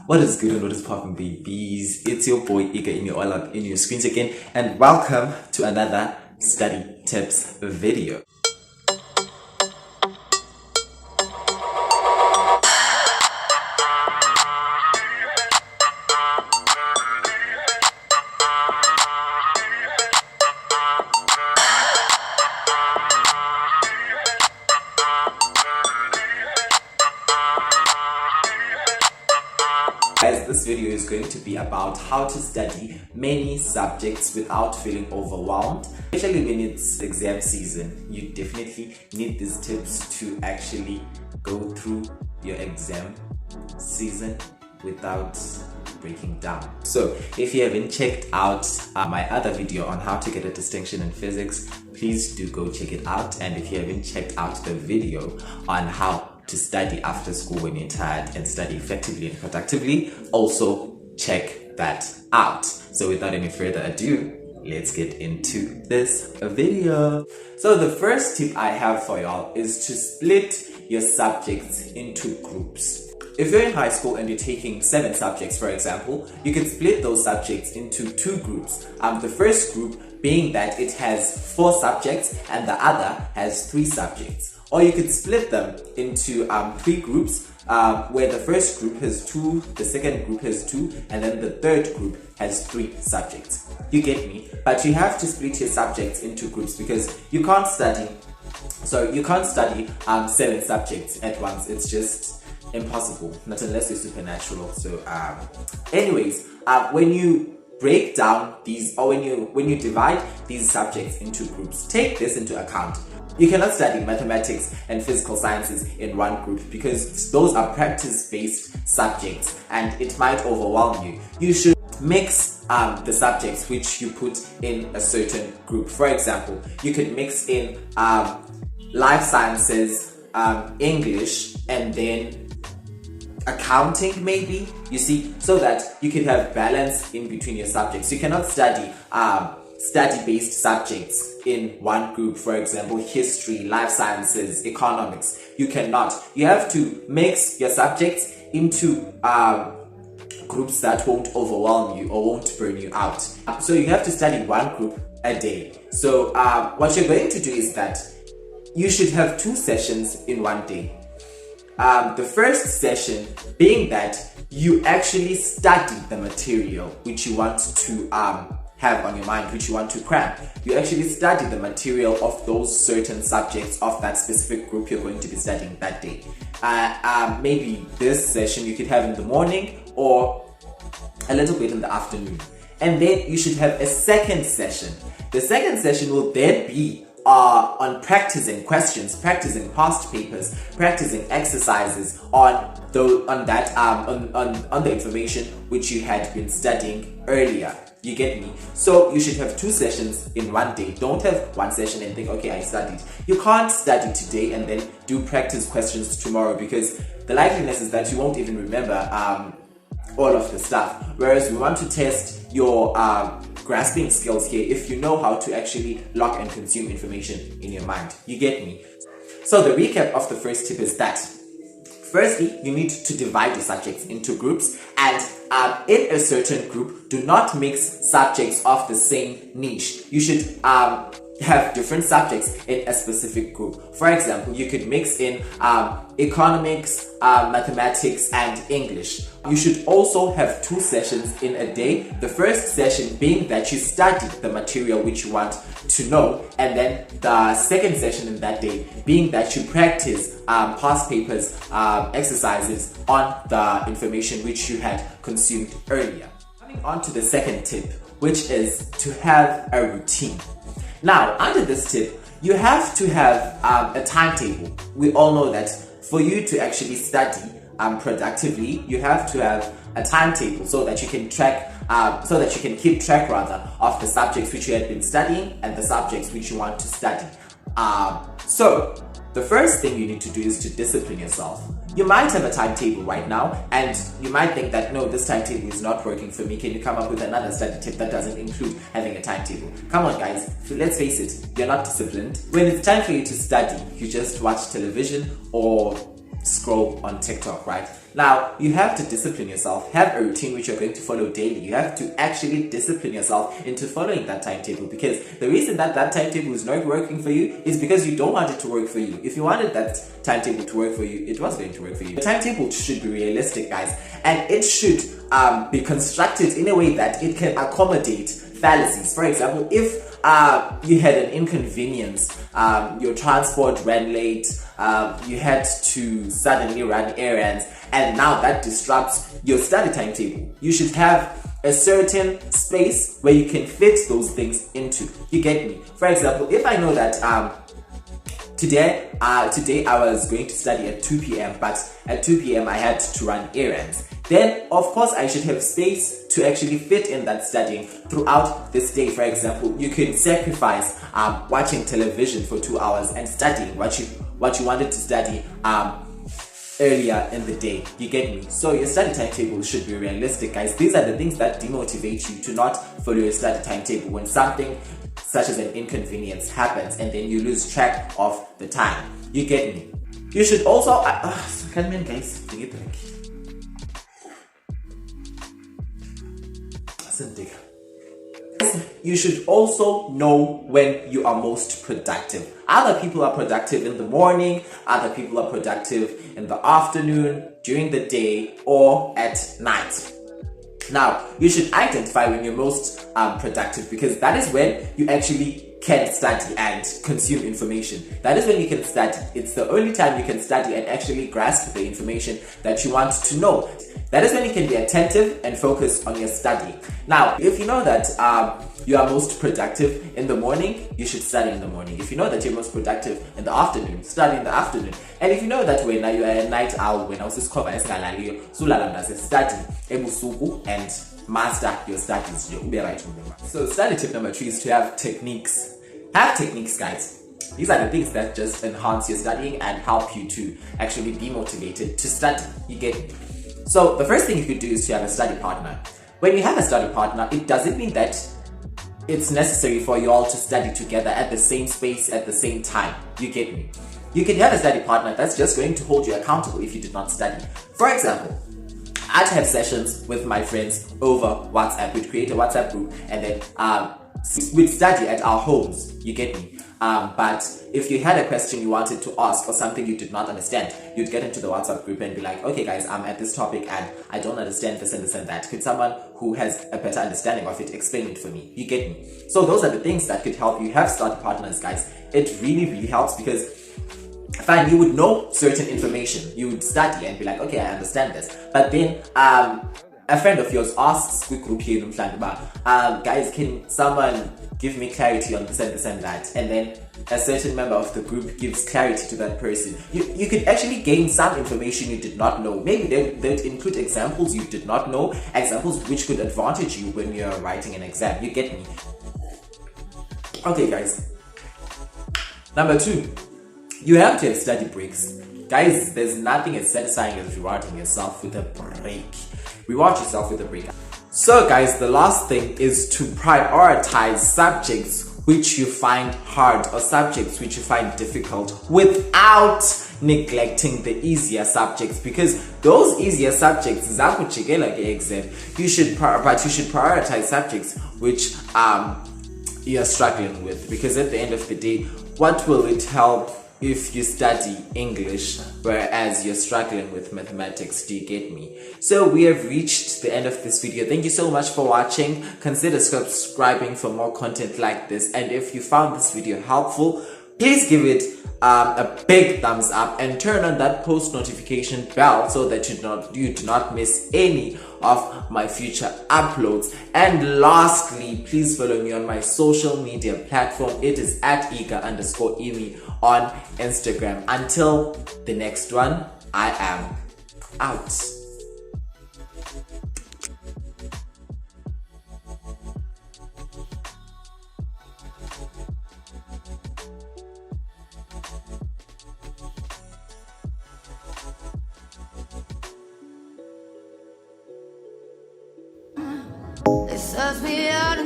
What is good and what is poppin', babies? It's your boy Imi all up in your screens again, and welcome to another study tips video. Guys, this video is going to be about how to study many subjects without feeling overwhelmed. Especially when it's exam season, you definitely need these tips to actually go through your exam season without breaking down. So if you haven't checked out my other video on how to get a distinction in physics, please do go check it out. And if you haven't checked out the video on how to study after school when you're tired and study effectively and productively, also check that out. So without any further ado, let's get into this video. So the first tip I have for y'all is to split your subjects into groups. If you're in high school and you're taking 7 subjects, for example, you can split those subjects into 2 groups. The first group being that it has 4 subjects and the other has 3 subjects. Or you could split them into 3 groups, where the first group has 2, the second group has 2, and then the third group has 3 subjects. You get me? But you have to split your subjects into groups because you can't study 7 subjects at once. It's just impossible, not unless you're supernatural. So anyways, when you break down these, or when you divide these subjects into groups, take this into account. You cannot study mathematics and physical sciences in one group because those are practice-based subjects and it might overwhelm you. You should mix the subjects which you put in a certain group. For example, you could mix in life sciences, English, and then accounting maybe, you see, so that you can have balance in between your subjects. You cannot study study-based subjects in one group, for example, history, life sciences, economics. You cannot. You have to mix your subjects into groups that won't overwhelm you or won't burn you out. So you have to study one group a day. So what you're going to do is that you should have 2 sessions in one day. The first session being that you actually study the material which you want to have on your mind, which you want to cram. You actually study the material of those certain subjects of that specific group you're going to be studying that day. Maybe this session you could have in the morning or a little bit in the afternoon. And then you should have a second session. The second session will then be on practicing questions, practicing past papers, practicing exercises on the information which you had been studying earlier. You get me? So you should have 2 sessions in one day. Don't have one session and think, okay, I studied. You can't study today and then do practice questions tomorrow because the likeliness is that you won't even remember all of the stuff. Whereas we want to test your grasping skills here if you know how to actually lock and consume information in your mind. You get me? So the recap of the first tip is that firstly, you need to divide your subjects into groups, and in a certain group, do not mix subjects of the same niche. You should have different subjects in a specific group. For example, you could mix in economics, mathematics, and English. You should also have 2 sessions in a day. The first session being that you study the material which you want to know, and then the second session in that day being that you practice past papers, exercises on the information which you had consumed earlier. Coming on to the second tip, which is to have a routine. Now, under this tip, you have to have a timetable. We all know that for you to actually study productively, you have to have a timetable so that you can keep track rather of the subjects which you had been studying and the subjects which you want to study. So the first thing you need to do is to discipline yourself. You might have a timetable right now and you might think that no, this timetable is not working for me. Can you come up with another study tip that doesn't include having a timetable? Come on guys, let's face it, you're not disciplined. When it's time for you to study, you just watch television or scroll on TikTok, right? Now, you have to discipline yourself, have a routine which you're going to follow daily. You have to actually discipline yourself into following that timetable, because the reason that that timetable is not working for you is because you don't want it to work for you. If you wanted that timetable to work for you, it was going to work for you. The timetable should be realistic, guys, and it should be constructed in a way that it can accommodate fallacies. For example, if you had an inconvenience, your transport ran late, you had to suddenly run errands, and now that disrupts your study timetable, you should have a certain space where you can fit those things into. You get me? For example, if I know that today I was going to study at 2 p.m. but at 2 p.m. I had to run errands, then of course I should have space to actually fit in that studying throughout this day. For example, you could sacrifice watching television for 2 hours and studying what you wanted to study earlier in the day. You get me? So your study timetable should be realistic, guys. These are the things that demotivate you to not follow your study timetable when something such as an inconvenience happens and then you lose track of the time. You get me? You should also guys, you should also know when you are most productive. Other people are productive in the morning, other people are productive in the afternoon, during the day, or at night. Now, you should identify when you're most productive, because that is when you actually can study and consume information. That is when you can study. It's the only time you can study and actually grasp the information that you want to know. That is when you can be attentive and focus on your study. Now, if you know that you are most productive in the morning, you should study in the morning. If you know that you're most productive in the afternoon, study in the afternoon. And if you know that when you are a night owl, when I was study ebusuku and master your studies, you'll be right. So study tip number 3 is to have techniques. Have techniques, guys. These are the things that just enhance your studying and help you to actually be motivated to study. You get it? So the first thing you could do is to have a study partner. When you have a study partner, it doesn't mean that it's necessary for you all to study together at the same space at the same time. You get me? You can have a study partner that's just going to hold you accountable if you did not study. For example, I'd have sessions with my friends over WhatsApp. We'd create a WhatsApp group and then we'd study at our homes. You get me? But if you had a question you wanted to ask or something you did not understand, you'd get into the WhatsApp group and be like, okay guys, I'm at this topic and I don't understand this and this and that. Could someone who has a better understanding of it explain it for me? You get me? So those are the things that could help you have study partners, guys. It really, really helps, because fine, you would know certain information. You would study and be like, okay, I understand this. But then a friend of yours asks quick group here in guys, can someone give me clarity on this and this and that? And then a certain member of the group gives clarity to that person. You could actually gain some information you did not know. Maybe they'd include examples you did not know, examples which could advantage you when you're writing an exam. You get me? Okay, guys. Number 2, you have to have study breaks. Guys, there's nothing as satisfying as rewarding yourself with a break. Reward yourself with a break. So guys, the last thing is to prioritize subjects which you find hard or subjects which you find difficult without neglecting the easier subjects, because those easier subjects you should prioritize subjects which you're struggling with, because at the end of the day, what will it help if you study English whereas you're struggling with mathematics? Do you get me? So we have reached the end of this video. Thank you so much for watching. Consider subscribing for more content like this, and if you found this video helpful, please give it a big thumbs up and turn on that post notification bell so that you do not miss any of my future uploads. And lastly, please follow me on my social media platform. It is at @Ika_Imi on Instagram. Until the next one, I am out. It serves me out